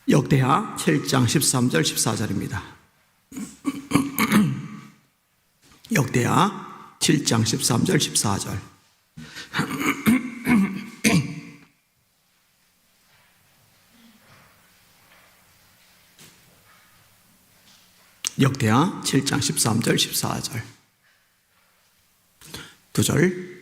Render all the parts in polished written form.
역대하 7장 13절 14절입니다. 역대하 7장 13절 14절. 역대하 7장 13절 14절. 두 절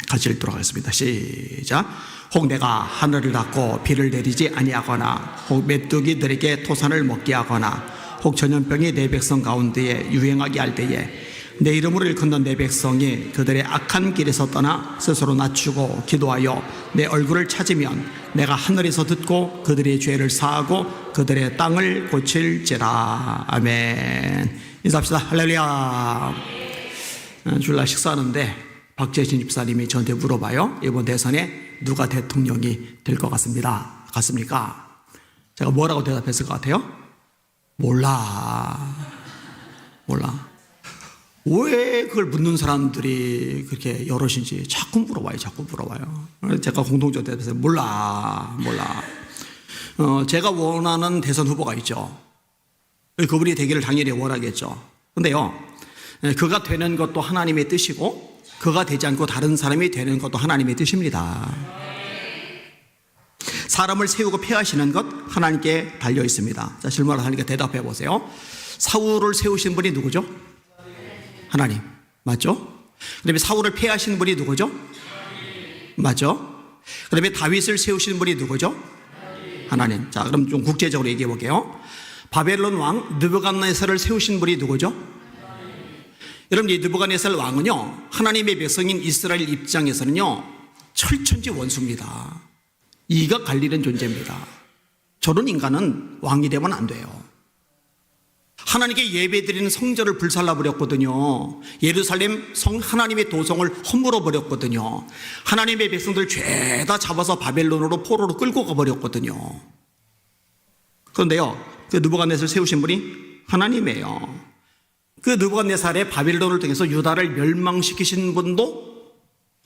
같이 읽도록 하겠습니다. 시작. 혹 내가 하늘을 닫고 비를 내리지 아니하거나 혹 메뚜기들에게 토산을 먹게 하거나 혹 전염병이 내 백성 가운데에 유행하게 할 때에 내 이름으로 일컫는 내 백성이 그들의 악한 길에서 떠나 스스로 낮추고 기도하여 내 얼굴을 찾으면 내가 하늘에서 듣고 그들의 죄를 사하고 그들의 땅을 고칠지라. 아멘. 인사합시다. 할렐루야. 주일날 식사하는데 박재신 집사님이 저한테 물어봐요. 이번 대선에 누가 대통령이 될 것 같습니까? 제가 뭐라고 대답했을 것 같아요? 몰라. 왜 그걸 묻는 사람들이 그렇게 여럿인지 자꾸 물어봐요. 제가 공통적으로 대답해서 몰라. 제가 원하는 대선 후보가 있죠. 그분이 되기를 당연히 원하겠죠. 근데요, 그가 되는 것도 하나님의 뜻이고 그가 되지 않고 다른 사람이 되는 것도 하나님의 뜻입니다. 사람을 세우고 폐하시는 것 하나님께 달려 있습니다. 자, 질문을 하니까 대답해 보세요. 사울을 세우신 분이 누구죠? 하나님. 맞죠? 그다음에 사울을 폐하신 분이 누구죠? 맞죠? 그다음에 다윗을 세우신 분이 누구죠? 하나님. 자, 그럼 좀 국제적으로 얘기해 볼게요. 바벨론 왕 느부갓네살을 세우신 분이 누구죠? 여러분, 이 느부갓네살 왕은요, 하나님의 백성인 이스라엘 입장에서는요, 철천지 원수입니다. 이가 갈리는 존재입니다. 저런 인간은 왕이 되면 안 돼요. 하나님께 예배드리는 성전을 불살라버렸거든요. 예루살렘 하나님의 도성을 허물어버렸거든요. 하나님의 백성들 죄다 잡아서 바벨론으로 포로로 끌고 가버렸거든요. 그런데요, 그 느부갓네살 세우신 분이 하나님이에요. 그 느부갓네살의 바벨론을 통해서 유다를 멸망시키신 분도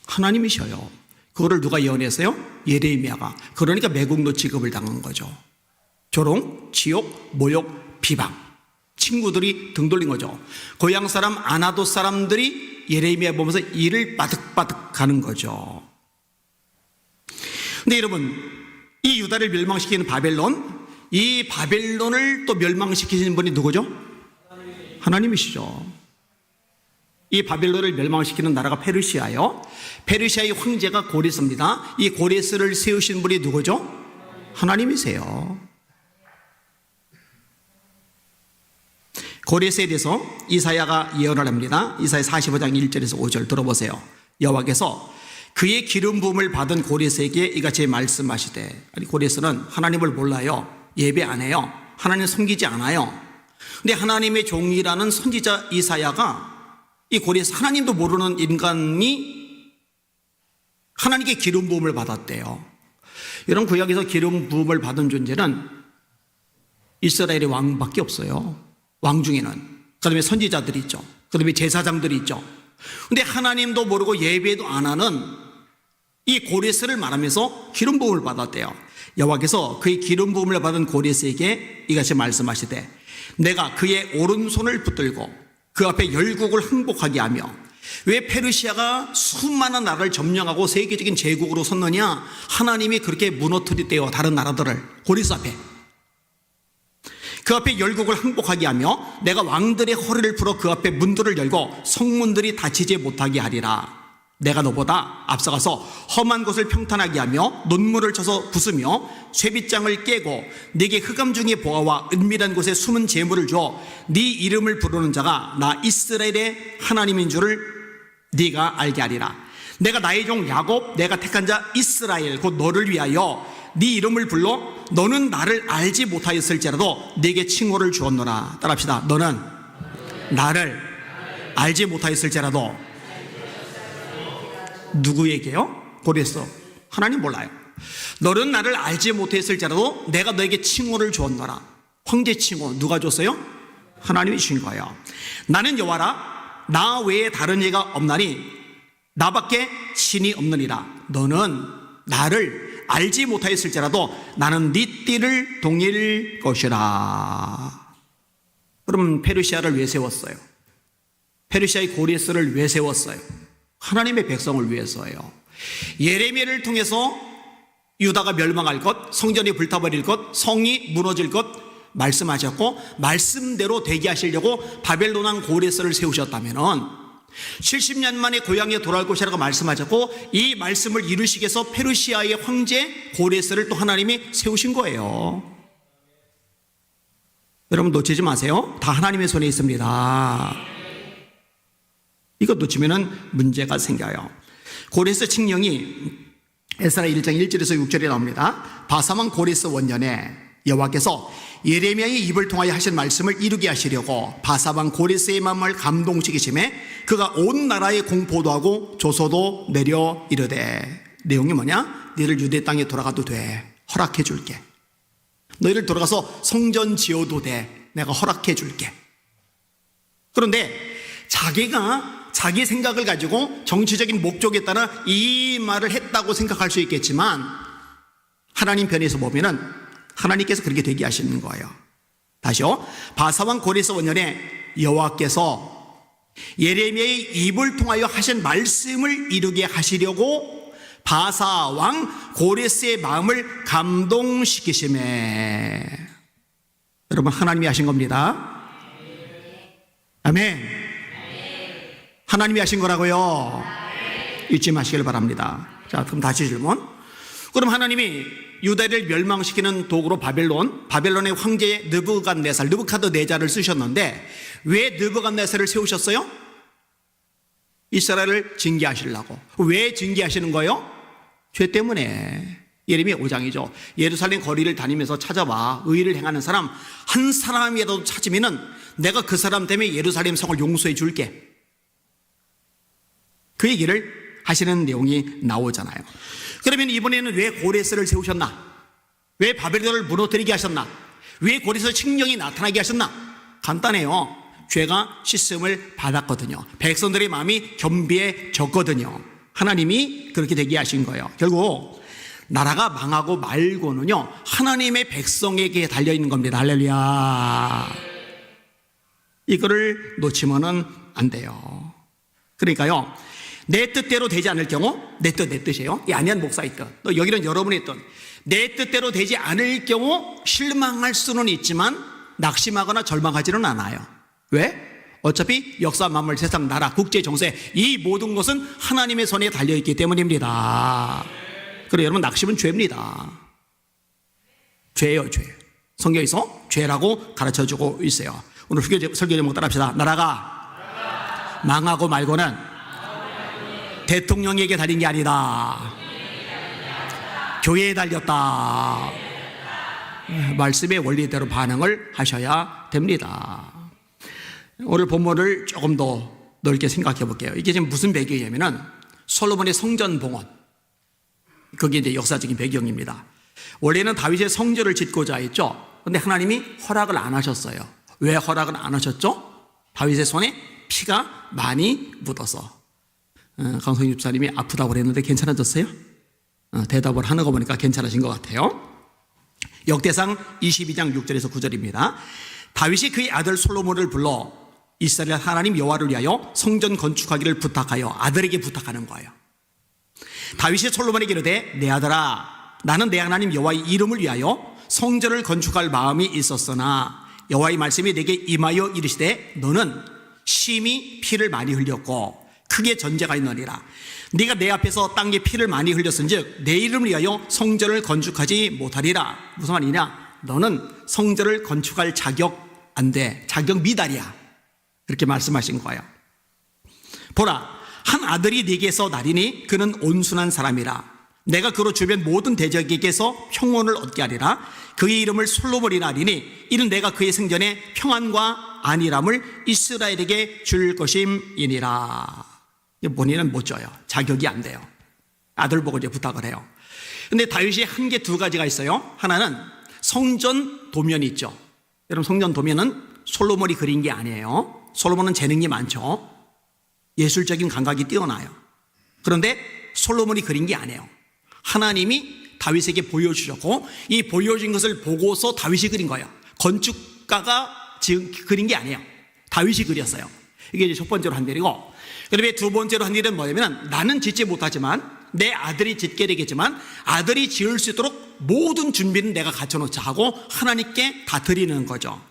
하나님이셔요. 그거를 누가 예언했어요? 예레미야가. 그러니까 매국노 취급을 당한 거죠. 조롱, 지옥, 모욕, 비방. 친구들이 등 돌린 거죠. 고향 사람, 아나도 사람들이 예레미야 보면서 이를 바득바득 가는 거죠. 근데 여러분, 이 유다를 멸망시키는 바벨론, 이 바벨론을 또 멸망시키시는 분이 누구죠? 하나님이시죠. 이 바벨론을 멸망시키는 나라가 페르시아요. 페르시아의 황제가 고레스입니다. 이 고레스를 세우신 분이 누구죠? 하나님이세요. 고레스에 대해서 이사야가 예언을 합니다. 이사야 45장 1절에서 5절 들어보세요. 여호와께서 그의 기름 부음을 받은 고레스에게 이같이 말씀하시되, 아니 고레스는 하나님을 몰라요. 예배 안 해요. 하나님 섬기지 않아요. 근데 하나님의 종이라는 선지자 이사야가 이 고레스, 하나님도 모르는 인간이 하나님께 기름 부음을 받았대요. 이런 구약에서 기름 부음을 받은 존재는 이스라엘의 왕밖에 없어요. 왕 중에는. 그 다음에 선지자들이 있죠. 그 다음에 제사장들이 있죠. 근데 하나님도 모르고 예배도 안 하는 이 고레스를 말하면서 기름 부음을 받았대요. 여호와께서 그의 기름 부음을 받은 고레스에게 이같이 말씀하시되, 내가 그의 오른손을 붙들고 그 앞에 열국을 항복하게 하며, 왜 페르시아가 수많은 나라를 점령하고 세계적인 제국으로 섰느냐? 하나님이 그렇게 무너뜨렸대요. 다른 나라들을 고레스 앞에. 그 앞에 열국을 항복하게 하며 내가 왕들의 허리를 풀어 그 앞에 문들을 열고 성문들이 닫히지 못하게 하리라. 내가 너보다 앞서가서 험한 곳을 평탄하게 하며 논문을 쳐서 부수며 쇠빗장을 깨고 네게 흑암 중의 보화와 은밀한 곳에 숨은 재물을 줘 네 이름을 부르는 자가 나 이스라엘의 하나님인 줄을 네가 알게 하리라. 내가 나의 종 야곱, 내가 택한 자 이스라엘 곧 너를 위하여 네 이름을 불러 너는 나를 알지 못하였을지라도 네게 칭호를 주었노라. 따라합시다. 너는 나를 알지 못하였을지라도. 누구에게요? 고레스. 하나님 몰라요. 너는 나를 알지 못했을지라도 내가 너에게 칭호를 주었노라. 황제 칭호 누가 줬어요? 하나님이 주신 거예요. 나는 여호와라. 나 외에 다른 이가 없나니 나밖에 신이 없느니라. 너는 나를 알지 못하였을지라도 나는 네 띠를 동일 것이라. 그럼 페르시아를 왜 세웠어요? 페르시아의 고레스를 왜 세웠어요? 하나님의 백성을 위해서예요. 예레미야를 통해서 유다가 멸망할 것, 성전이 불타버릴 것, 성이 무너질 것 말씀하셨고, 말씀대로 되게 하시려고 바벨론 왕 고레스를 세우셨다면 70년 만에 고향에 돌아올 것이라고 말씀하셨고, 이 말씀을 이루시기 위해서 페르시아의 황제 고레스를 또 하나님이 세우신 거예요. 여러분 놓치지 마세요. 다 하나님의 손에 있습니다. 이거 놓치면 문제가 생겨요. 고레스 칙령이 에스라 1장 1절에서 6절에 나옵니다. 바사왕 고레스 원년에 여호와께서 예레미야의 입을 통하여 하신 말씀을 이루게 하시려고 바사왕 고레스의 마음을 감동시키심에 그가 온 나라에 공포도 하고 조서도 내려 이르되, 내용이 뭐냐? 너희를 유대 땅에 돌아가도 돼. 허락해 줄게. 너희를 돌아가서 성전 지어도 돼. 내가 허락해 줄게. 그런데 자기가 자기 생각을 가지고 정치적인 목적에 따라 이 말을 했다고 생각할 수 있겠지만, 하나님 편에서 보면은 하나님께서 그렇게 되게 하시는 거예요. 다시요. 바사왕 고레스 원년에 여호와께서 예레미야의 입을 통하여 하신 말씀을 이루게 하시려고 바사왕 고레스의 마음을 감동시키심에, 여러분 하나님이 하신 겁니다. 아멘. 하나님이 하신 거라고요. 잊지 마시길 바랍니다. 자, 그럼 다시 질문. 그럼 하나님이 유다를 멸망시키는 도구로 바벨론의 황제 느부갓네살을 쓰셨는데 왜 느부갓네살을 세우셨어요? 이스라엘을 징계하시려고. 왜 징계하시는 거예요? 죄 때문에. 예레미야 5장이죠. 예루살렘 거리를 다니면서 찾아봐. 의를 행하는 사람 한 사람이라도 찾으면은 내가 그 사람 때문에 예루살렘 성을 용서해 줄게. 그 얘기를 하시는 내용이 나오잖아요. 그러면 이번에는 왜 고레스를 세우셨나? 왜 바벨론을 무너뜨리게 하셨나? 왜 고레스 칙령이 나타나게 하셨나? 간단해요. 죄가 씻음을 받았거든요. 백성들의 마음이 겸비해졌거든요. 하나님이 그렇게 되게 하신 거예요. 결국 나라가 망하고 말고는요, 하나님의 백성에게 달려있는 겁니다. 할렐루야. 이거를 놓치면은 안 돼요. 그러니까요, 내 뜻대로 되지 않을 경우, 내 뜻이에요. 이 안현 목사의 뜻, 또 여기는 여러분의 뜻. 내 뜻대로 되지 않을 경우 실망할 수는 있지만 낙심하거나 절망하지는 않아요. 왜? 어차피 역사, 만물, 세상, 나라, 국제, 정세, 이 모든 것은 하나님의 손에 달려있기 때문입니다. 그래서 여러분, 낙심은 죄입니다. 죄예요, 죄. 성경에서 죄라고 가르쳐주고 있어요. 오늘 설교 제목 따라합시다. 나라가 망하고 말고는 대통령에게 달린 게 아니다. 교회에 달렸다. 말씀의 원리대로 반응을 하셔야 됩니다. 오늘 본문을 조금 더 넓게 생각해 볼게요. 이게 지금 무슨 배경이냐면은 솔로몬의 성전 봉헌. 그게 이제 역사적인 배경입니다. 원래는 다윗의 성전을 짓고자 했죠. 그런데 하나님이 허락을 안 하셨어요. 왜 허락을 안 하셨죠? 다윗의 손에 피가 많이 묻어서. 강성희 집사님이 아프다고 그랬는데 괜찮아졌어요? 대답을 하는 거 보니까 괜찮으신 것 같아요. 역대상 22장 6절에서 9절입니다. 다윗이 그의 아들 솔로몬을 불러 이스라엘 하나님 여호와를 위하여 성전 건축하기를 부탁하여 아들에게 부탁하는 거예요. 다윗이 솔로몬에게 이르되, 내 아들아, 나는 내 하나님 여호와의 이름을 위하여 성전을 건축할 마음이 있었으나 여호와의 말씀이 내게 임하여 이르시되, 너는 심히 피를 많이 흘렸고 크게 전제가 있느니라. 네가 내 앞에서 땅에 피를 많이 흘렸은즉 내 이름을 위하여 성전을 건축하지 못하리라. 무슨 말이냐? 너는 성전을 건축할 자격 안 돼. 자격 미달이야. 그렇게 말씀하신 거예요. 보라, 한 아들이 네게서 나리니 그는 온순한 사람이라. 내가 그로 주변 모든 대적에게서 평온을 얻게 하리라. 그의 이름을 솔로몬이라 하리니 이는 내가 그의 생전에 평안과 안일함을 이스라엘에게 줄 것임이니라. 본인은 못 줘요. 자격이 안 돼요. 아들 보고 이제 부탁을 해요. 근데 다윗이 한 개, 두 가지가 있어요. 하나는 성전 도면이 있죠. 여러분, 성전 도면은 솔로몬이 그린 게 아니에요. 솔로몬은 재능이 많죠. 예술적인 감각이 뛰어나요. 그런데 솔로몬이 그린 게 아니에요. 하나님이 다윗에게 보여주셨고 이 보여준 것을 보고서 다윗이 그린 거예요. 건축가가 지금 그린 게 아니에요. 다윗이 그렸어요. 이게 이제 첫 번째로 한 일이고, 그다음에 두 번째로 한 일은 뭐냐면 나는 짓지 못하지만 내 아들이 짓게 되겠지만 아들이 지을 수 있도록 모든 준비는 내가 갖춰놓자 하고 하나님께 다 드리는 거죠.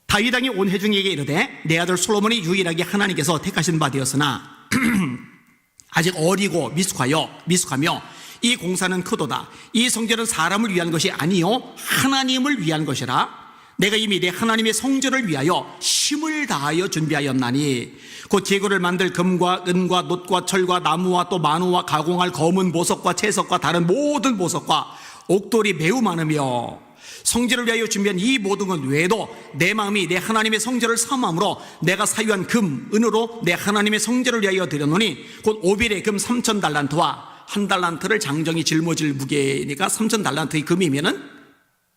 다윗 왕이 온 회중에게 이르되 내 아들 솔로몬이 유일하게 하나님께서 택하신 바 되었으나 아직 어리고 미숙하며 이 공사는 크도다. 이 성전은 사람을 위한 것이 아니요 하나님을 위한 것이라. 내가 이미 내 하나님의 성전을 위하여 힘을 다하여 준비하였나니 곧 제거를 만들 금과 은과 놋과 철과 나무와 또 만우와 가공할 검은 보석과 채석과 다른 모든 보석과 옥돌이 매우 많으며 성전을 위하여 준비한 이 모든 것 외에도 내 마음이 내 하나님의 성전을 사모함으로 내가 사유한 금, 은으로 내 하나님의 성전을 위하여 드렸노니 곧 오빌의 금 3,000달란트와 1달란트를 장정이 짊어질 무게니까 3,000달란트의 금이면은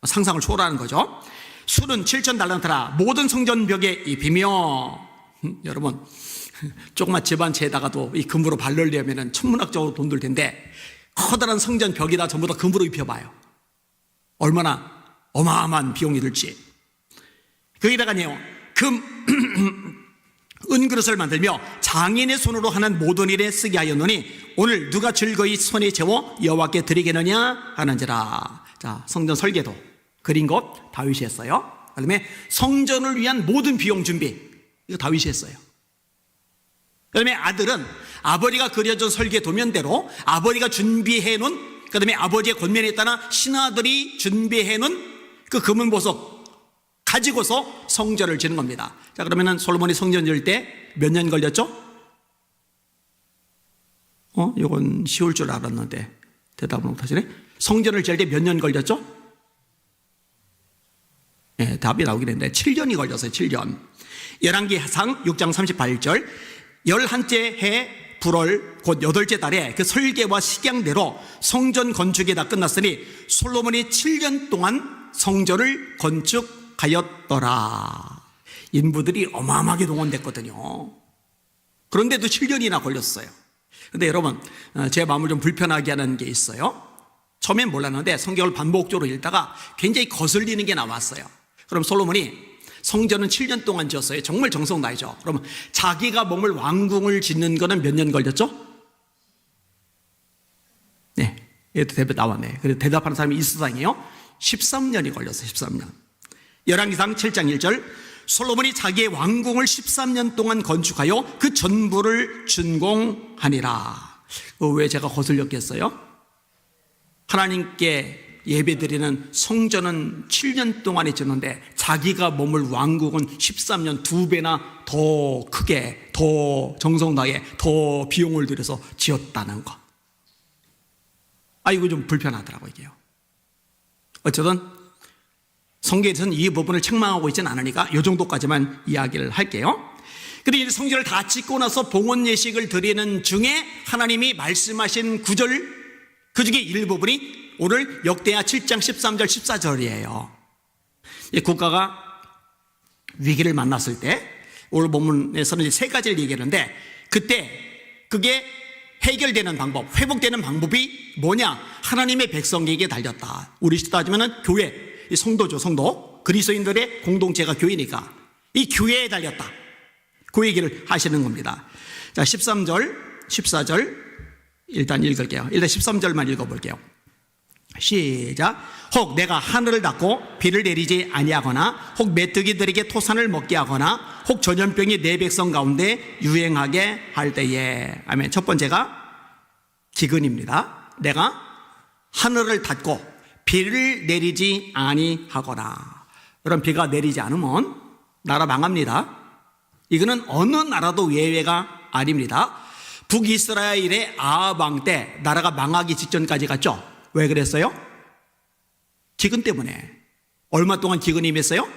상상을 초월하는 거죠. 술은 7,000달란트라 모든 성전 벽에 입히며 여러분 조그만 집 한 채에다가도 이 금으로 발열려면은 천문학적으로 돈 들 텐데 커다란 성전 벽에다 전부 다 금으로 입혀봐요. 얼마나 어마어마한 비용이 들지. 거기다가요 은그릇을 만들며 장인의 손으로 하는 모든 일에 쓰게 하였노니 오늘 누가 즐거이 손에 채워 여호와께 드리겠느냐 하는지라. 자, 성전 설계도 그린 것 다윗이 했어요. 그다음에 성전을 위한 모든 비용 준비 이거 다윗이 했어요. 그다음에 아들은 아버지가 그려준 설계 도면대로 아버지가 준비해 놓은, 그다음에 아버지의 권면에 따라 신하들이 준비해 놓은 그 금은 보석 가지고서 성전을 지는 겁니다. 자, 그러면은 솔로몬이 성전 지을 때 몇 년 걸렸죠? 이건 쉬울 줄 알았는데 대답을 못 하시네. 성전을 지을 때 몇 년 걸렸죠? 네, 답이 나오긴 했는데 7년이 걸렸어요. 7년. 열왕기상 6장 38절 11째 해 불월 곧 8째 달에 그 설계와 식양대로 성전 건축이 다 끝났으니 솔로몬이 7년 동안 성전을 건축하였더라. 인부들이 어마어마하게 동원됐거든요. 그런데도 7년이나 걸렸어요. 그런데 여러분 제 마음을 좀 불편하게 하는 게 있어요. 처음엔 몰랐는데 성경을 반복적으로 읽다가 굉장히 거슬리는 게 나왔어요. 그럼 솔로몬이 성전은 7년 동안 지었어요. 정말 정성 다이죠. 그러면 자기가 몸을 왕궁을 짓는 거는 몇 년 걸렸죠? 네, 얘도 대답 나왔네. 그래서 대답하는 사람이 이스라엘이에요. 13년이 걸렸어요. 13년. 열왕기상 7장 1절 솔로몬이 자기의 왕궁을 13년 동안 건축하여 그 전부를 준공하니라. 왜 제가 거슬렸겠어요? 하나님께 예배드리는 성전은 7년 동안에 짓는데 자기가 머물 왕국은 13년 2배나 더 크게 더 정성 다해 더 비용을 들여서 지었다는 것. 이거 좀 불편하더라고요. 이게요. 어쨌든 성경에서는 이 부분을 책망하고 있지는 않으니까 이 정도까지만 이야기를 할게요. 그런데 성전을 다 짓고 나서 봉헌 예식을 드리는 중에 하나님이 말씀하신 구절 그 중에 일부분이 오늘 역대하 7장 13절 14절이에요. 국가가 위기를 만났을 때 오늘 본문에서는 세 가지를 얘기하는데 그때 그게 해결되는 방법, 회복되는 방법이 뭐냐? 하나님의 백성에게 달렸다. 우리 시대 따지면 교회, 성도죠. 성도, 그리스도인들의 공동체가 교회니까 이 교회에 달렸다. 그 얘기를 하시는 겁니다. 자, 13절 14절 일단 읽을게요. 일단 13절만 읽어볼게요. 시작. 혹 내가 하늘을 닫고 비를 내리지 아니하거나 혹 메뚜기들에게 토산을 먹게 하거나 혹 전염병이 내 백성 가운데 유행하게 할 때에. 아멘. 첫 번째가 기근입니다. 내가 하늘을 닫고 비를 내리지 아니하거나. 그럼 비가 내리지 않으면 나라 망합니다. 이거는 어느 나라도 예외가 아닙니다. 북이스라엘의 아합 왕 때 나라가 망하기 직전까지 갔죠. 왜 그랬어요? 기근 때문에. 얼마 동안 기근이 임했어요?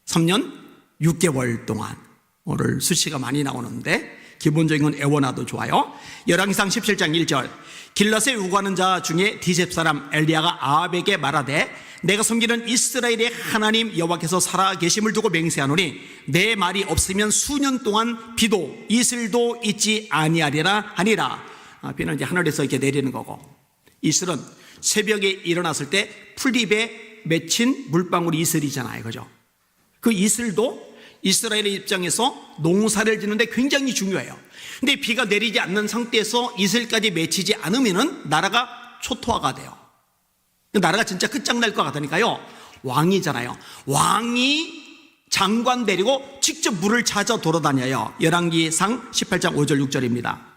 3년 6개월 동안. 오늘 수치가 많이 나오는데 기본적인 건 애원화도 좋아요. 열왕기상 17장 1절 길랏에 우고하는 자 중에 디셉 사람 엘리야가 아합에게 말하되 내가 섬기는 이스라엘의 하나님 여호와께서 살아계심을 두고 맹세하노니 내 말이 없으면 수년 동안 비도 이슬도 있지 아니하리라 하니라. 비는 이제 하늘에서 이렇게 내리는 거고, 이슬은 새벽에 일어났을 때 풀잎에 맺힌 물방울이 이슬이잖아요. 그죠? 그 이슬도 이스라엘의 입장에서 농사를 짓는데 굉장히 중요해요. 근데 비가 내리지 않는 상태에서 이슬까지 맺히지 않으면은 나라가 초토화가 돼요. 나라가 진짜 끝장날 것 같으니까요. 왕이잖아요. 왕이 장관 데리고 직접 물을 찾아 돌아다녀요. 열왕기상 18장 5절 6절입니다.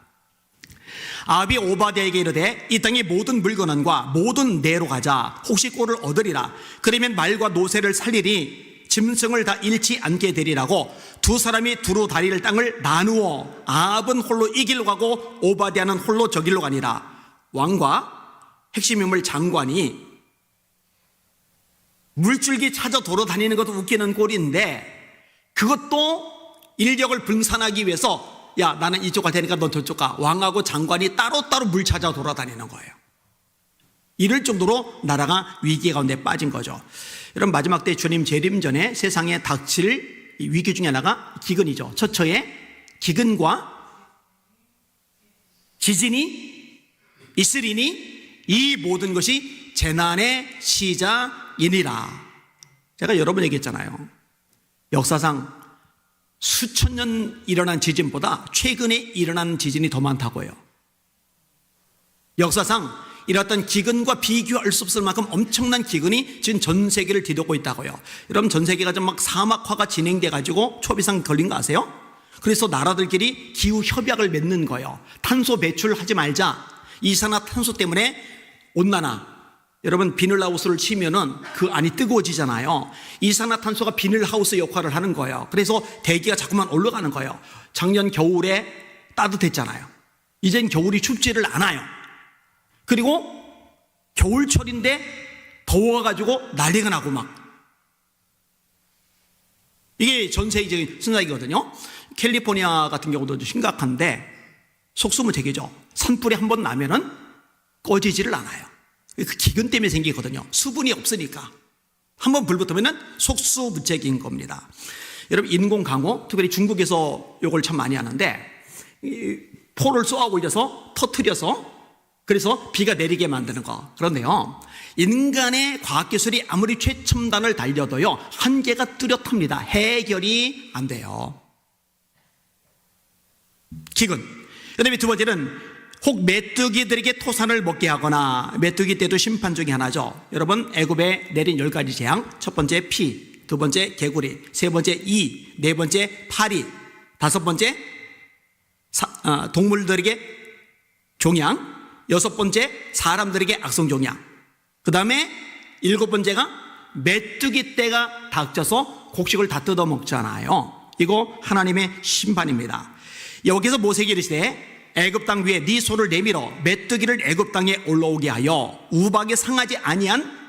아합이 오바댜에게 이르되 이 땅의 모든 물건원과 모든 내로 가자. 혹시 꼴을 얻으리라. 그러면 말과 노새를 살리리. 짐승을 다 잃지 않게 되리라고 두 사람이 두루 다리를 땅을 나누어 아합은 홀로 이 길로 가고 오바댜는 홀로 저 길로 가니라. 왕과 핵심 인물 장관이 물줄기 찾아 돌아다니는 것도 웃기는 꼴인데, 그것도 인력을 분산하기 위해서 야, 나는 이쪽 갈 테니까 넌 저쪽 가. 왕하고 장관이 따로따로 물 찾아 돌아다니는 거예요. 이럴 정도로 나라가 위기 가운데 빠진 거죠. 여러분, 마지막 때 주님 재림 전에 세상에 닥칠 위기 중에 하나가 기근이죠. 처처에 기근과 지진이 있으리니 이 모든 것이 재난의 시작이니라. 제가 여러 번 얘기했잖아요. 역사상 수천 년 일어난 지진보다 최근에 일어난 지진이 더 많다고요. 역사상 일어났던 기근과 비교할 수 없을 만큼 엄청난 기근이 지금 전 세계를 뒤덮고 있다고요. 여러분, 전 세계가 좀 막 사막화가 진행돼 가지고 초비상 걸린 거 아세요? 그래서 나라들끼리 기후 협약을 맺는 거예요. 탄소 배출하지 말자. 이산화탄소 때문에 온난화. 여러분, 비닐하우스를 치면은 그 안이 뜨거워지잖아요. 이산화탄소가 비닐하우스 역할을 하는 거예요. 그래서 대기가 자꾸만 올라가는 거예요. 작년 겨울에 따뜻했잖아요. 이젠 겨울이 춥지를 않아요. 그리고 겨울철인데 더워가지고 난리가 나고 막. 이게 전 세계적인 현상이거든요. 캘리포니아 같은 경우도 심각한데 속수무책이죠. 산불이 한번 나면은 꺼지지를 않아요. 그 기근 때문에 생기거든요. 수분이 없으니까. 한번 불 붙으면은 속수무책인 겁니다. 여러분, 인공강우, 특별히 중국에서 이걸 참 많이 하는데, 포를 쏘아 올려서 터뜨려서 그래서 비가 내리게 만드는 거. 그런데요, 인간의 과학기술이 아무리 최첨단을 달려도요, 한계가 뚜렷합니다. 해결이 안 돼요. 기근. 그 다음에 두 번째는 혹 메뚜기들에게 토산을 먹게 하거나, 메뚜기 때도 심판 중에 하나죠. 여러분, 애굽에 내린 10가지 재앙. 첫 번째 피, 두 번째 개구리, 세 번째 이, 네 번째 파리, 다섯 번째 동물들에게 종양, 여섯 번째 사람들에게 악성종양, 그 다음에 일곱 번째가 메뚜기 떼가 닥쳐서 곡식을 다 뜯어먹잖아요. 이거 하나님의 심판입니다. 여기서 모세에게 이르시되 애굽 땅 위에 네 손을 내밀어 메뚜기를 애굽 땅에 올라오게 하여 우박에 상하지 아니한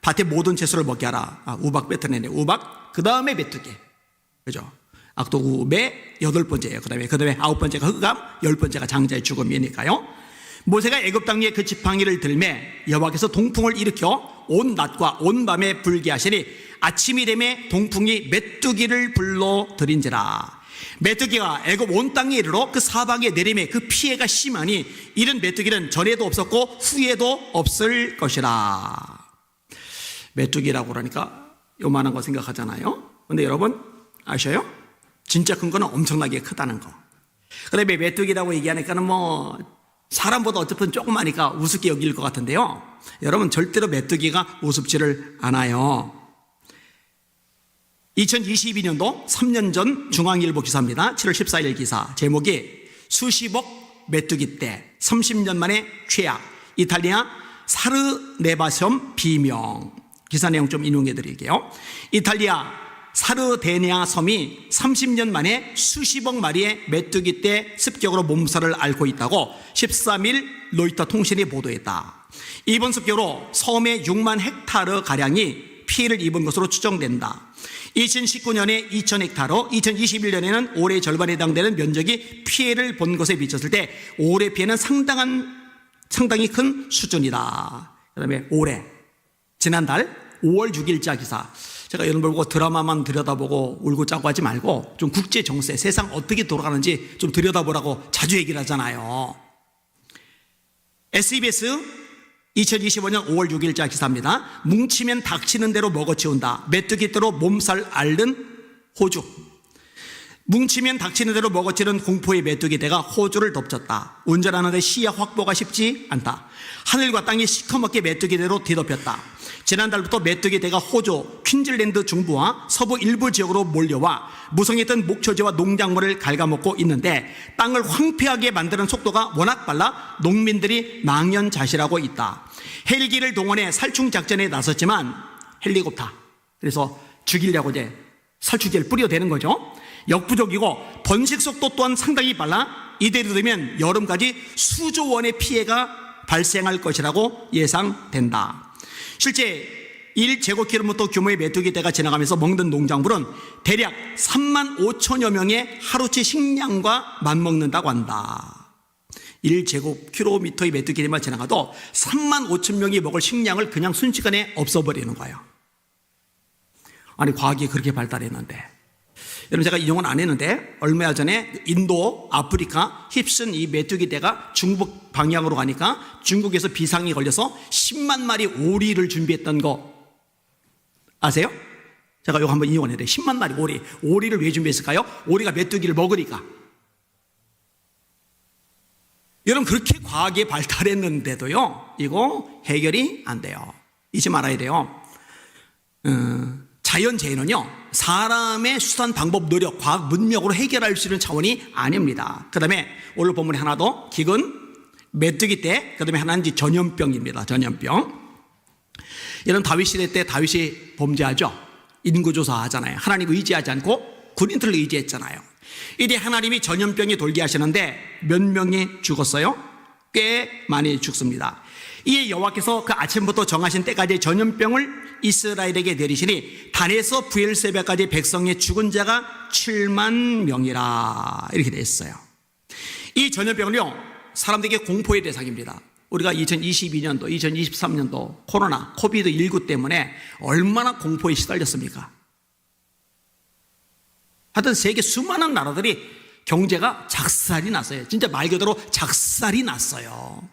밭의 모든 채소를 먹게 하라. 우박 뱉어내네. 우박, 그 다음에 메뚜기. 그죠? 악독우의 8번째예요. 그 다음에 9번째가 흑암, 10번째가 장자의 죽음이니까요. 모세가 애굽 땅 위에 그 지팡이를 들매 여호와께서 동풍을 일으켜 온 낮과 온 밤에 불게 하시니 아침이 되매 동풍이 메뚜기를 불러들인지라. 메뚜기가 애굽 온 땅에 이르러 그 사방에 내림에 그 피해가 심하니 이런 메뚜기는 전에도 없었고 후에도 없을 것이라. 메뚜기라고 그러니까 요만한 거 생각하잖아요. 근데 여러분 아셔요? 진짜 큰 거는 엄청나게 크다는 거. 그다음에 메뚜기라고 얘기하니까는 뭐 사람보다 어쨌든 조그마니까 우습게 여길 것 같은데요. 여러분, 절대로 메뚜기가 우습지를 않아요. 2022년도 3년 전 중앙일보 기사입니다. 7월 14일 기사. 제목이 수십억 메뚜기 떼 30년 만에 최악. 이탈리아 사르네바섬 비명. 기사 내용 좀 인용해 드릴게요. 이탈리아 사르데네아 섬이 30년 만에 수십억 마리의 메뚜기 떼 습격으로 몸살을 앓고 있다고 13일 로이터 통신이 보도했다. 이번 습격으로 섬의 6만 헥타르 가량이 피해를 입은 것으로 추정된다. 2019년에 2천 헥타르, 2021년에는 올해 절반에 해당되는 면적이 피해를 본 것에 비쳤을 때 올해 피해는 상당히 큰 수준이다. 그 다음에 올해 지난달 5월 6일자 기사. 제가 이런 걸 보고 드라마만 들여다보고 울고 짜고 하지 말고 좀 국제 정세, 세상 어떻게 돌아가는지 좀 들여다보라고 자주 얘기를 하잖아요. SBS 2025년 5월 6일자 기사입니다. 뭉치면 닥치는 대로 먹어치운다. 메뚜기떼로 몸살 앓는 호주. 뭉치면 닥치는 대로 먹어치는 공포의 메뚜기떼가 호주를 덮쳤다. 운전하는데 시야 확보가 쉽지 않다. 하늘과 땅이 시커멓게 메뚜기떼로 뒤덮였다. 지난달부터 메뚜기떼가 호주 퀸즐랜드 중부와 서부 일부 지역으로 몰려와 무성했던 목초지와 농작물을 갉아먹고 있는데 땅을 황폐하게 만드는 속도가 워낙 빨라 농민들이 망연자실하고 있다. 헬기를 동원해 살충 작전에 나섰지만 헬리콥터, 그래서 죽이려고 이제 살충제를 뿌려대는 거죠. 역부족이고 번식 속도 또한 상당히 빨라 이대로 되면 여름까지 수조 원의 피해가 발생할 것이라고 예상된다. 실제 1제곱킬로미터 규모의 메뚜기떼가 지나가면서 먹는 농작물은 대략 3만 5천여 명의 하루치 식량과 맞먹는다고 한다. 1제곱킬로미터의 메뚜기떼만 지나가도 3만 5천 명이 먹을 식량을 그냥 순식간에 없어버리는 거예요. 아니, 과학이 그렇게 발달했는데. 여러분, 제가 인용은 안 했는데 얼마 전에 인도, 아프리카 휩쓴 이 메뚜기떼가 중국 방향으로 가니까 중국에서 비상이 걸려서 10만 마리 오리를 준비했던 거 아세요? 제가 이거 한번 인용을 했는데 10만 마리 오리를 왜 준비했을까요? 오리가 메뚜기를 먹으니까. 여러분, 그렇게 과학이 발달했는데도요, 이거 해결이 안 돼요. 잊지 말아야 돼요. 자연재해는요, 사람의 수단, 방법, 노력, 과학, 문명으로 해결할 수 있는 차원이 아닙니다. 그 다음에 오늘 본문에 하나 더, 기근, 메뚜기떼, 그 다음에 하나는 전염병입니다. 전염병. 이런 다윗 시대 때 다윗이 범죄하죠. 인구조사 하잖아요. 하나님 의지하지 않고 군인들을 의지했잖아요. 이때 하나님이 전염병이 돌게 하시는데 몇 명이 죽었어요? 꽤 많이 죽습니다. 이에 여호와께서 그 아침부터 정하신 때까지 전염병을 이스라엘에게 내리시니 단에서 부엘세바까지 백성의 죽은 자가 7만 명이라 이렇게 되어 있어요. 이 전염병은요, 사람들에게 공포의 대상입니다. 우리가 2022년도, 2023년도 코로나, 코비드19 때문에 얼마나 공포에 시달렸습니까? 하여튼 세계 수많은 나라들이 경제가 작살이 났어요. 진짜 말 그대로 작살이 났어요.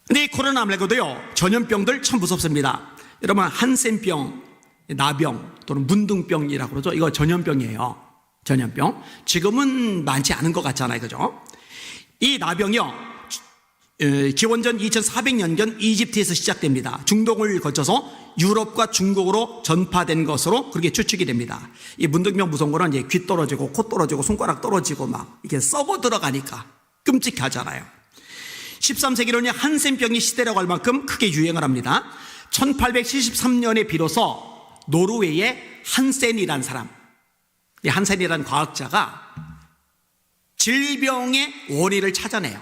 근데 이 코로나 말고도요, 전염병들 참 무섭습니다. 여러분, 한센병, 나병 또는 문둥병이라고 그러죠. 이거 전염병이에요. 전염병. 지금은 많지 않은 것 같잖아요. 그죠? 이 나병이요, 기원전 2400년경 이집트에서 시작됩니다. 중동을 거쳐서 유럽과 중국으로 전파된 것으로 그렇게 추측이 됩니다. 이 문둥병 무서운 거는 이제 귀 떨어지고 코 떨어지고 손가락 떨어지고 막 이렇게 썩어 들어가니까 끔찍하잖아요. 13세기로는 한센병이 시대라고 할 만큼 크게 유행을 합니다. 1873년에 비로소 노르웨이의 한센이라는 사람, 이 한센이라는 과학자가 질병의 원인을 찾아내요.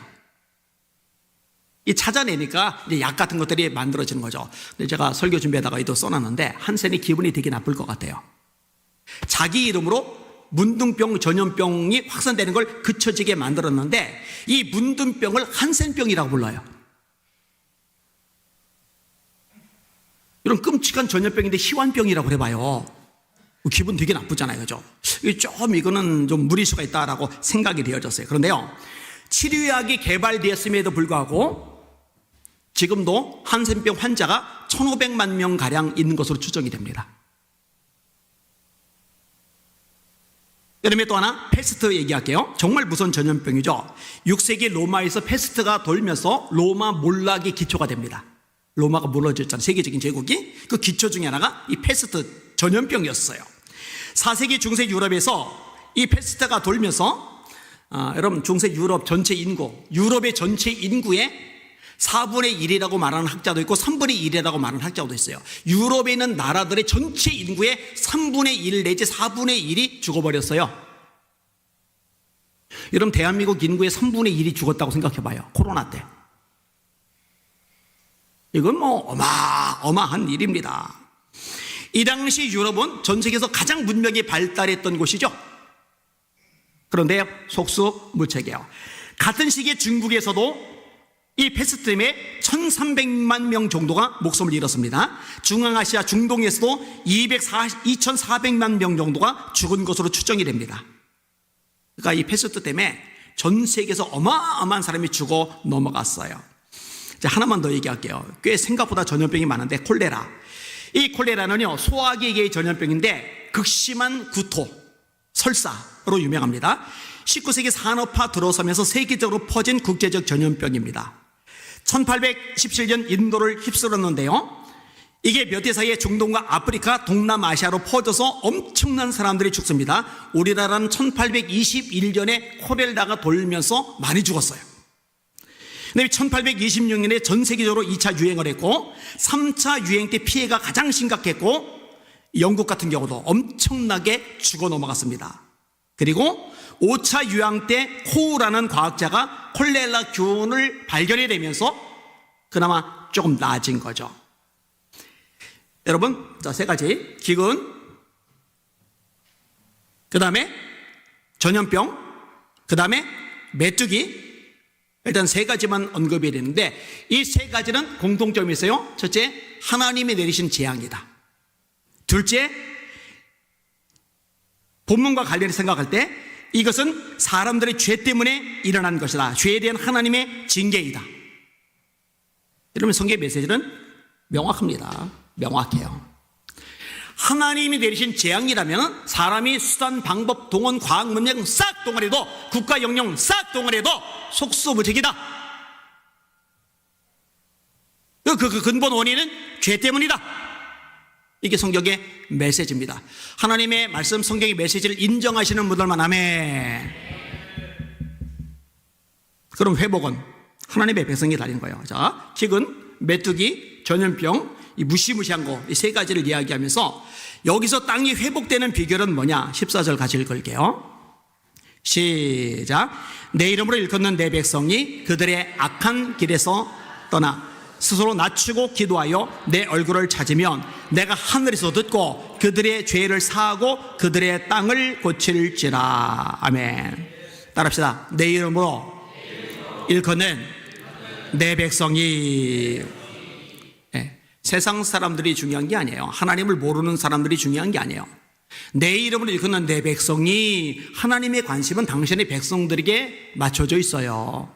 이 찾아내니까 이제 약 같은 것들이 만들어지는 거죠. 근데 제가 설교 준비하다가 이도 써놨는데 한센이 기분이 되게 나쁠 것 같아요. 자기 이름으로 문둥병, 전염병이 확산되는 걸 그쳐지게 만들었는데 이 문둥병을 한센병이라고 불러요. 이런 끔찍한 전염병인데 희환병이라고 해봐요. 기분 되게 나쁘잖아요. 그죠? 이거는 좀 무리수가 있다라고 생각이 되어졌어요. 그런데요, 치료약이 개발되었음에도 불구하고 지금도 한센병 환자가 1,500만 명가량 있는 것으로 추정이 됩니다. 그다음에 또 하나, 패스트 얘기할게요. 정말 무서운 전염병이죠. 6세기 로마에서 패스트가 돌면서 로마 몰락이 기초가 됩니다. 로마가 무너졌잖아요. 세계적인 제국이. 그 기초 중에 하나가 이 패스트 전염병이었어요. 4세기 중세 유럽에서 이 패스트가 돌면서 여러분, 중세 유럽 전체 인구, 유럽의 전체 인구의 4분의 1이라고 말하는 학자도 있고 3분의 1이라고 말하는 학자도 있어요. 유럽에 있는 나라들의 전체 인구의 3분의 1 내지 4분의 1이 죽어버렸어요. 여러분, 대한민국 인구의 3분의 1이 죽었다고 생각해봐요. 코로나 때. 이건 뭐 어마어마한 일입니다. 이 당시 유럽은 전 세계에서 가장 문명이 발달했던 곳이죠. 그런데 속수무책이에요. 같은 시기에 중국에서도 이 패스트 때문에 1,300만 명 정도가 목숨을 잃었습니다. 중앙아시아, 중동에서도 2,400만 명 정도가 죽은 것으로 추정이 됩니다. 그러니까 이 패스트 때문에 전 세계에서 어마어마한 사람이 죽어 넘어갔어요. 자, 하나만 더 얘기할게요. 꽤 생각보다 전염병이 많은데 콜레라. 이 콜레라는요, 소화기계의 전염병인데 극심한 구토, 설사로 유명합니다. 19세기 산업화 들어서면서 세계적으로 퍼진 국제적 전염병입니다. 1817년 인도를 휩쓸었는데요, 이게 몇 해 사이에 중동과 아프리카, 동남아시아로 퍼져서 엄청난 사람들이 죽습니다. 우리나라는 1821년에 콜레라가 돌면서 많이 죽었어요. 근데 1826년에 전 세계적으로 2차 유행을 했고, 3차 유행 때 피해가 가장 심각했고, 영국 같은 경우도 엄청나게 죽어 넘어갔습니다. 그리고 5차 유행 때 코우라는 과학자가 콜레라 균을 발견해내면서 그나마 조금 나아진 거죠. 여러분, 자, 세 가지. 기근, 그 다음에 전염병, 그 다음에 메뚜기. 일단 세 가지만 언급이 되는데 이 세 가지는 공통점이 있어요. 첫째, 하나님이 내리신 재앙이다. 둘째, 본문과 관련해서 생각할 때 이것은 사람들의 죄 때문에 일어난 것이다. 죄에 대한 하나님의 징계이다. 이러면 성경의 메시지는 명확합니다. 명확해요. 하나님이 내리신 재앙이라면 사람이 수단, 방법, 동원, 과학, 문명 싹 동원해도, 국가 영역 싹 동원해도 속수무책이다. 그 근본 원인은 죄 때문이다. 이게 성경의 메시지입니다. 하나님의 말씀, 성경의 메시지를 인정하시는 분들만 아멘. 그럼 회복은 하나님의 백성이 달린 거예요. 자, 기근, 메뚜기, 전염병, 이 무시무시한 거, 이 세 가지를 이야기하면서 여기서 땅이 회복되는 비결은 뭐냐? 14절 같이 읽을게요. 시작. 내 이름으로 일컫는 내 백성이 그들의 악한 길에서 떠나 스스로 낮추고 기도하여 내 얼굴을 찾으면 내가 하늘에서 듣고 그들의 죄를 사하고 그들의 땅을 고칠지라. 아멘. 따라합시다. 내 이름으로 일컫는 내 백성이. 세상 사람들이 중요한 게 아니에요. 하나님을 모르는 사람들이 중요한 게 아니에요. 내 이름으로 일컫는 내 백성이, 하나님의 관심은 당신의 백성들에게 맞춰져 있어요.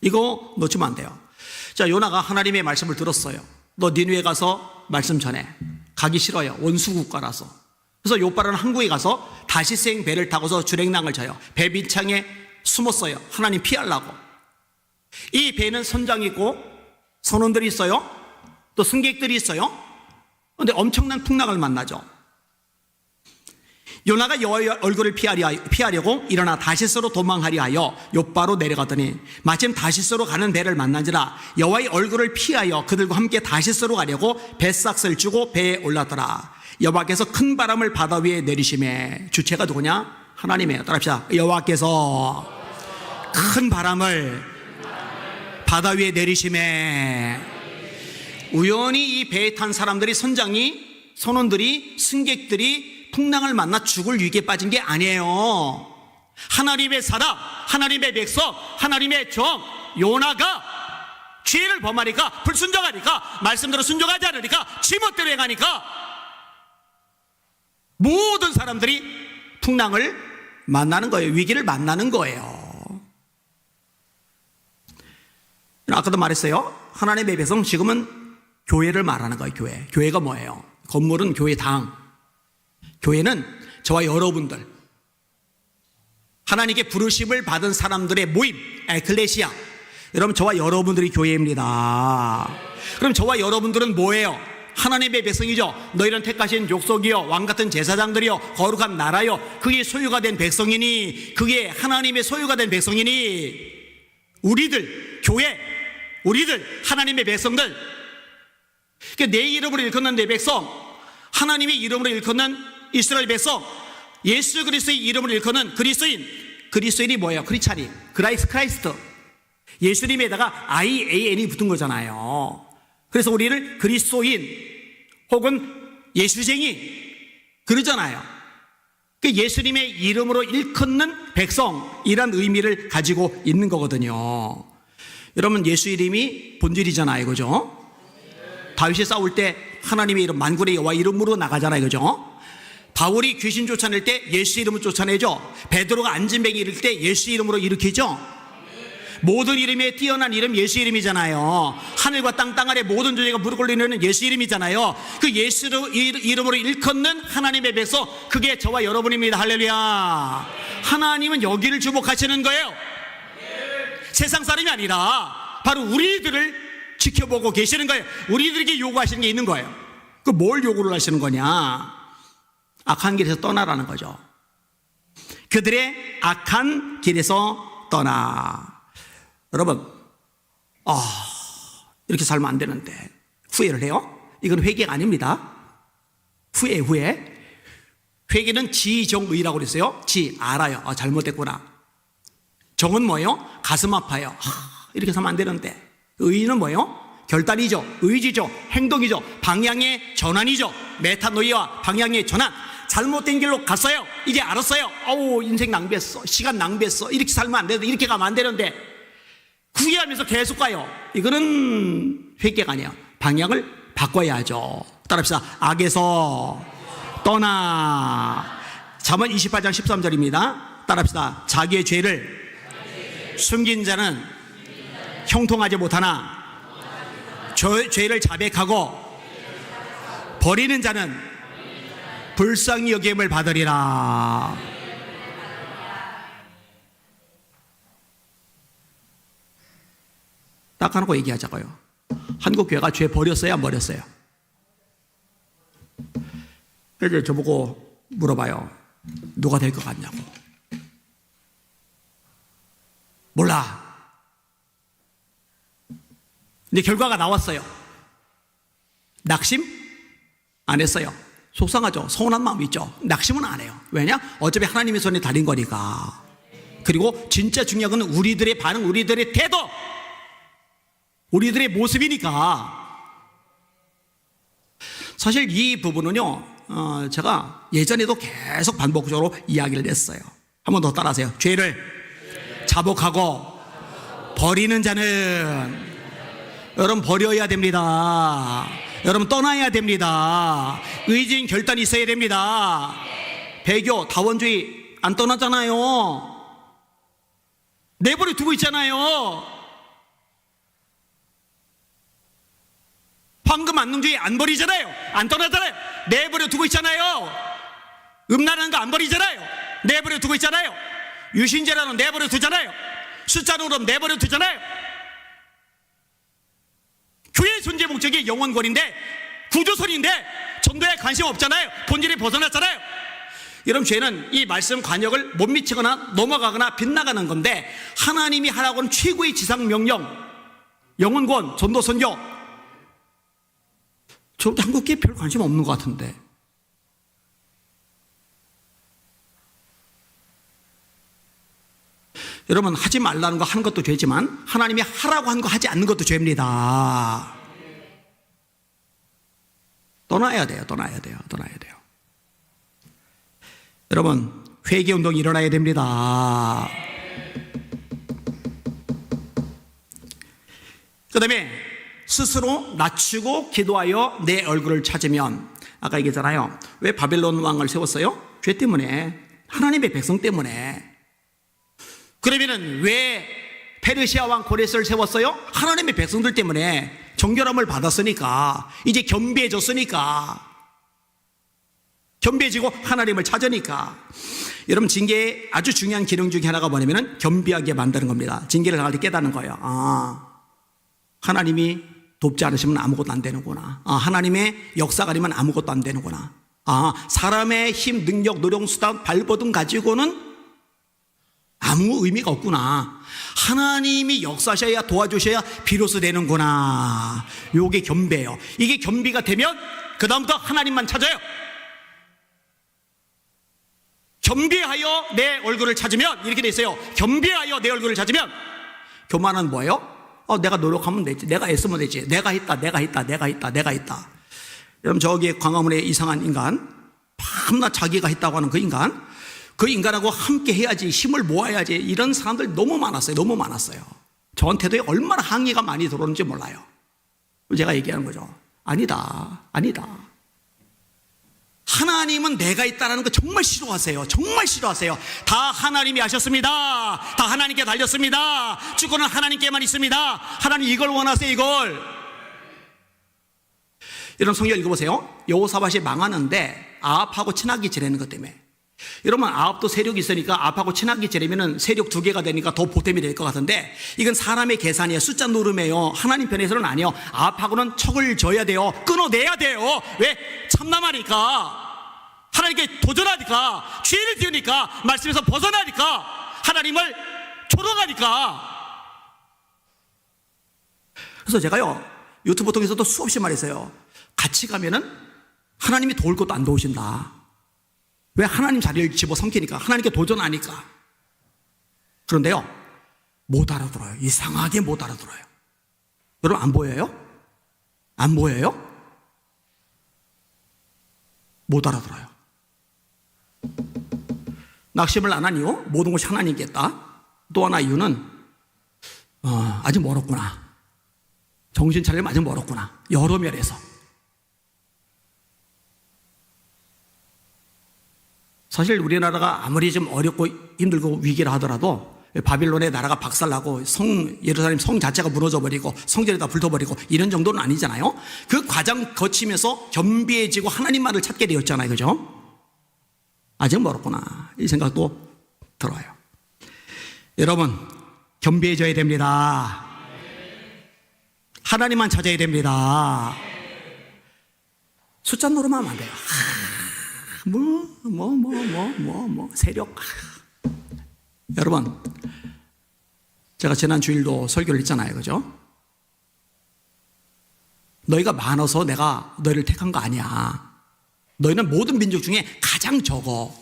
이거 놓치면 안 돼요. 자, 요나가 하나님의 말씀을 들었어요. 너 니느웨 가서 말씀 전해. 가기 싫어요. 원수 국가라서. 그래서 요바라는 항구에 가서 다시생 배를 타고서 주랭랑을 쳐요. 배 밑창에 숨었어요. 하나님 피하려고. 이 배는 선장이 있고 선원들이 있어요. 또 승객들이 있어요. 그런데 엄청난 풍랑을 만나죠. 요나가 여호와의 얼굴을 피하려고 일어나 다시스로 도망하려 하여 욥바로 내려가더니 마침 다시스로 가는 배를 만난지라 여호와의 얼굴을 피하여 그들과 함께 다시스로 가려고 뱃삭을 주고 배에 올랐더라. 여호와께서 큰 바람을 바다 위에 내리심에, 주체가 누구냐? 하나님이에요. 따라합시다. 여호와께서 큰 바람을 바다 위에 내리심에, 우연히 이 배에 탄 사람들이, 선장이, 선원들이, 승객들이 풍랑을 만나 죽을 위기에 빠진 게 아니에요. 하나님의 사람, 하나님의 백성, 하나님의 종 요나가 죄를 범하니까, 불순종하니까, 말씀대로 순종하지 않으니까, 지멋대로 행하니까 모든 사람들이 풍랑을 만나는 거예요. 위기를 만나는 거예요. 아까도 말했어요. 하나님의 백성, 지금은 교회를 말하는 거예요. 교회. 교회가 뭐예요? 건물은 교회당. 교회는 저와 여러분들, 하나님께 부르심을 받은 사람들의 모임, 에클레시아. 여러분, 저와 여러분들이 교회입니다. 그럼 저와 여러분들은 뭐예요? 하나님의 백성이죠. 너희는 택하신 족속이요, 왕같은 제사장들이요, 거룩한 나라요, 그게 소유가 된 백성이니, 그게 하나님의 소유가 된 백성이니, 우리들, 교회, 우리들, 하나님의 백성들, 그러니까 내 이름으로 일컫는 내 백성, 하나님의 이름으로 일컫는 이스라엘 백성, 예수 그리스도의 이름으로 일컫는 그리스도인. 그리스도인이 뭐예요? 크리스찬이, 크라이스트. 예수님에다가 IAN이 붙은 거잖아요. 그래서 우리를 그리스도인 혹은 예수쟁이 그러잖아요. 예수님의 이름으로 일컫는 백성이란 의미를 가지고 있는 거거든요. 여러분, 예수 이름이 본질이잖아요. 그죠? 다윗이 싸울 때 하나님의 이름, 만군의 여호와 이름으로 나가잖아요. 그죠? 바울이 귀신 쫓아낼 때 예수 이름으로 쫓아내죠. 베드로가 안진뱅이 일으킬 때 예수 이름으로 일으키죠. 모든 이름에 뛰어난 이름 예수 이름이잖아요. 하늘과 땅 아래 모든 존재가 무릎 꿇리는 예수 이름이잖아요. 그 예수 이름으로 일컫는 하나님의 백성, 그게 저와 여러분입니다. 할렐루야. 하나님은 여기를 주목하시는 거예요. 세상 사람이 아니라 바로 우리들을 지켜보고 계시는 거예요. 우리들에게 요구하시는 게 있는 거예요. 그 뭘 요구를 하시는 거냐? 악한 길에서 떠나라는 거죠. 그들의 악한 길에서 떠나. 여러분, 이렇게 살면 안 되는데 후회를 해요? 이건 회개가 아닙니다. 후회. 회개는 지정의라고 그랬어요. 알아요. 잘못됐구나. 정은 뭐예요? 가슴 아파요. 이렇게 살면 안 되는데. 의는 뭐예요? 결단이죠. 의지죠. 행동이죠. 방향의 전환이죠. 메타노이와 방향의 전환. 잘못된 길로 갔어요. 이제 알았어요. 인생 낭비했어. 시간 낭비했어. 이렇게 살면 안 되는데, 이렇게 가면 안 되는데 후회하면서 계속 가요. 이거는 회개가 아니에요. 방향을 바꿔야죠. 따라합시다. 악에서 떠나. 잠언 28장 13절입니다. 따라합시다. 자기의 죄를 숨긴 자는 형통하지 못하나 죄를 자백하고 버리는 자는 불쌍히 여김을 받으리라. 딱 하고 얘기하자고요. 한국 교회가 죄 버렸어요, 안 버렸어요? 그래서 저보고 물어봐요. 누가 될 것 같냐고. 몰라. 근데 결과가 나왔어요. 낙심 안 했어요. 속상하죠. 서운한 마음이 있죠. 낙심은 안 해요. 왜냐? 어차피 하나님의 손에 달린 거니까. 그리고 진짜 중요한 건 우리들의 반응, 우리들의 태도, 우리들의 모습이니까. 사실 이 부분은요, 제가 예전에도 계속 반복적으로 이야기를 했어요. 한 번 더 따라하세요. 죄를 자복하고 버리는 자는, 여러분 버려야 됩니다. 여러분 떠나야 됩니다. 의지인 결단이 있어야 됩니다. 배교, 다원주의 안 떠나잖아요. 내버려 두고 있잖아요. 황금만능주의 안 버리잖아요. 안 떠나잖아요. 내버려 두고 있잖아요. 음란한 거 안 버리잖아요. 내버려 두고 있잖아요. 유신제라는 내버려 두잖아요. 숫자로 내버려 두잖아요. 교회의 존재 목적이 영원권인데, 구조설인데 전도에 관심 없잖아요. 본질이 벗어났잖아요. 여러분, 죄는 이 말씀 관역을 못 미치거나 넘어가거나 빗나가는 건데, 하나님이 하라고 하는 최고의 지상 명령, 영원권, 전도, 선교, 저 한국교회 별 관심 없는 것 같은데. 여러분, 하지 말라는 거 하는 것도 죄지만 하나님이 하라고 한 거 하지 않는 것도 죄입니다. 떠나야 돼요. 여러분, 회개운동이 일어나야 됩니다. 그 다음에 스스로 낮추고 기도하여 내 얼굴을 찾으면, 아까 얘기했잖아요. 왜 바벨론 왕을 세웠어요? 죄 때문에, 하나님의 백성 때문에. 그러면은 왜 페르시아 왕 고레스를 세웠어요? 하나님의 백성들 때문에. 정결함을 받았으니까, 이제 겸비해졌으니까, 겸비해지고 하나님을 찾으니까. 여러분, 징계의 아주 중요한 기능 중에 하나가 뭐냐면 겸비하게 만드는 겁니다. 징계를 당할 때 깨닫는 거예요. 하나님이 돕지 않으시면 아무것도 안 되는구나. 하나님의 역사가 아니면 아무것도 안 되는구나. 사람의 힘, 능력, 노력, 수단, 발버둥 가지고는 아무 의미가 없구나. 하나님이 역사하셔야, 도와주셔야 비로소 되는구나. 요게 겸비예요. 이게 겸비가 되면 그 다음부터 하나님만 찾아요. 겸비하여 내 얼굴을 찾으면, 이렇게 돼 있어요. 겸비하여 내 얼굴을 찾으면. 교만은 뭐예요? 내가 노력하면 되지, 내가 애쓰면 되지, 내가 있다. 여러분, 저기 광화문에 이상한 인간, 밤낮 자기가 했다고 하는 그 인간하고 함께 해야지, 힘을 모아야지, 이런 사람들 너무 많았어요. 저한테도 얼마나 항의가 많이 들어오는지 몰라요. 제가 얘기하는 거죠. 아니다. 하나님은 내가 있다는 거 정말 싫어하세요. 정말 싫어하세요. 다 하나님이 하셨습니다. 다 하나님께 달렸습니다. 주권은 하나님께만 있습니다. 하나님 이걸 원하세요. 이걸. 이런 성경 읽어보세요. 여호사밧이 망하는데 아합하고 친하게 지내는 것 때문에. 여러분, 아합도 세력이 있으니까 아합하고 친하게 지내면 세력 2개가 되니까 더 보탬이 될 것 같은데, 이건 사람의 계산이에요. 숫자 노름이에요. 하나님 편에서는 아니에요. 아합하고는 척을 져야 돼요. 끊어내야 돼요. 왜? 참남하니까, 하나님께 도전하니까, 죄를 지으니까, 말씀에서 벗어나니까, 하나님을 조롱하니까. 그래서 제가요, 유튜브 통해서도 수없이 말했어요. 같이 가면은 하나님이 도울 것도 안 도우신다. 왜? 하나님 자리를 집어삼키니까, 하나님께 도전하니까. 그런데요, 못 알아들어요. 이상하게 못 알아들어요. 여러분, 안 보여요? 안 보여요? 못 알아들어요. 낙심을 안 한 이유, 모든 것이 하나님께다. 또 하나 이유는 아직 멀었구나. 정신 차리면 아직 멀었구나. 여러 면에서. 사실 우리나라가 아무리 좀 어렵고 힘들고 위기를 하더라도 바빌론의 나라가 박살나고 예루살렘 성 자체가 무너져버리고 성전이 다 불타버리고 이런 정도는 아니잖아요. 그 과정 거치면서 겸비해지고 하나님만을 찾게 되었잖아요. 그죠? 아직 멀었구나, 이 생각도 들어요. 여러분, 겸비해져야 됩니다. 하나님만 찾아야 됩니다. 숫자 노름하면 안 돼요. 세력. 여러분, 제가 지난 주일도 설교를 했잖아요. 그죠? 너희가 많아서 내가 너희를 택한 거 아니야. 너희는 모든 민족 중에 가장 적어.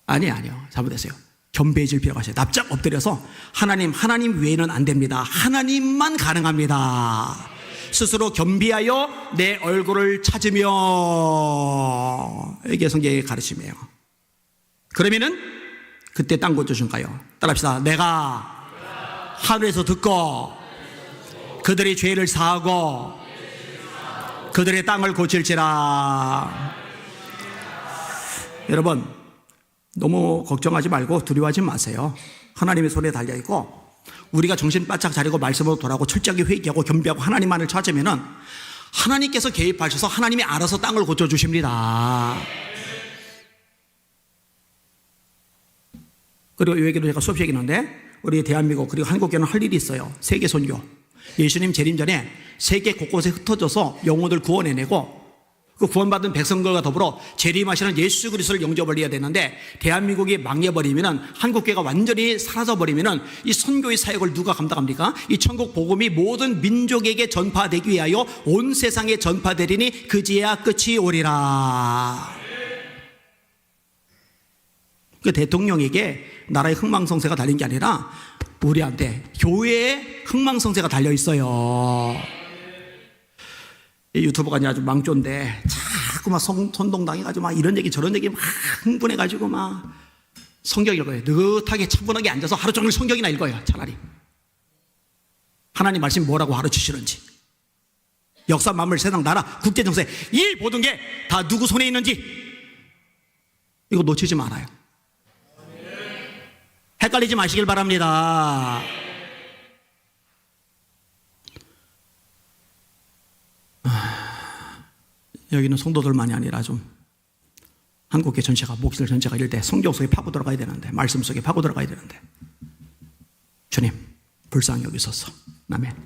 아니요. 잘못했어요. 겸비해질 필요가 있어요. 납작 엎드려서 하나님 외에는 안 됩니다. 하나님만 가능합니다. 스스로 겸비하여 내 얼굴을 찾으며, 이게 성경의 가르침이에요. 그러면은 그때 땅 고쳐줄까요? 따라합시다. 내가 하늘에서 듣고 그들의 죄를 사하고 그들의 땅을 고칠지라. 여러분, 너무 걱정하지 말고 두려워하지 마세요. 하나님의 손에 달려있고, 우리가 정신 바짝 차리고 말씀으로 돌아오고 철저하게 회개하고 겸비하고 하나님만을 찾으면은 하나님께서 개입하셔서 하나님이 알아서 땅을 고쳐주십니다. 그리고 이 얘기도 제가 수업 얘기했는데, 우리 대한민국 그리고 한국교회는 할 일이 있어요. 세계 선교. 예수님 재림 전에 세계 곳곳에 흩어져서 영혼들 구원해내고, 그 구원받은 백성들과 더불어 재림하시는 예수 그리스도를 영접을 되는데, 대한민국이 망해버리면은, 한국교회가 완전히 사라져버리면은 이 선교의 사역을 누가 감당합니까? 이 천국 복음이 모든 민족에게 전파되기 위하여 온 세상에 전파되리니 그제야 끝이 오리라. 그 대통령에게 나라의 흥망성쇠가 달린 게 아니라 우리한테 교회에 흥망성쇠가 달려 있어요. 이 유튜브가 아주 망조인데 자꾸 막 선동당해가지고 막 이런 얘기 저런 얘기 막 흥분해가지고 막 성경 읽어요. 느긋하게 차분하게 앉아서 하루 종일 성경이나 읽어요. 차라리 하나님 말씀이 뭐라고 가르치시는지, 역사 만물 세상 나라 국제 정세 이 모든 게 다 누구 손에 있는지 이거 놓치지 말아요. 헷갈리지 마시길 바랍니다. 여기는 성도들만이 아니라 좀 한국계 전체가, 목사들 전체가 이럴 때 성경 속에 파고 들어가야 되는데, 말씀 속에 파고 들어가야 되는데, 주님 불쌍히 여기소서. 아멘.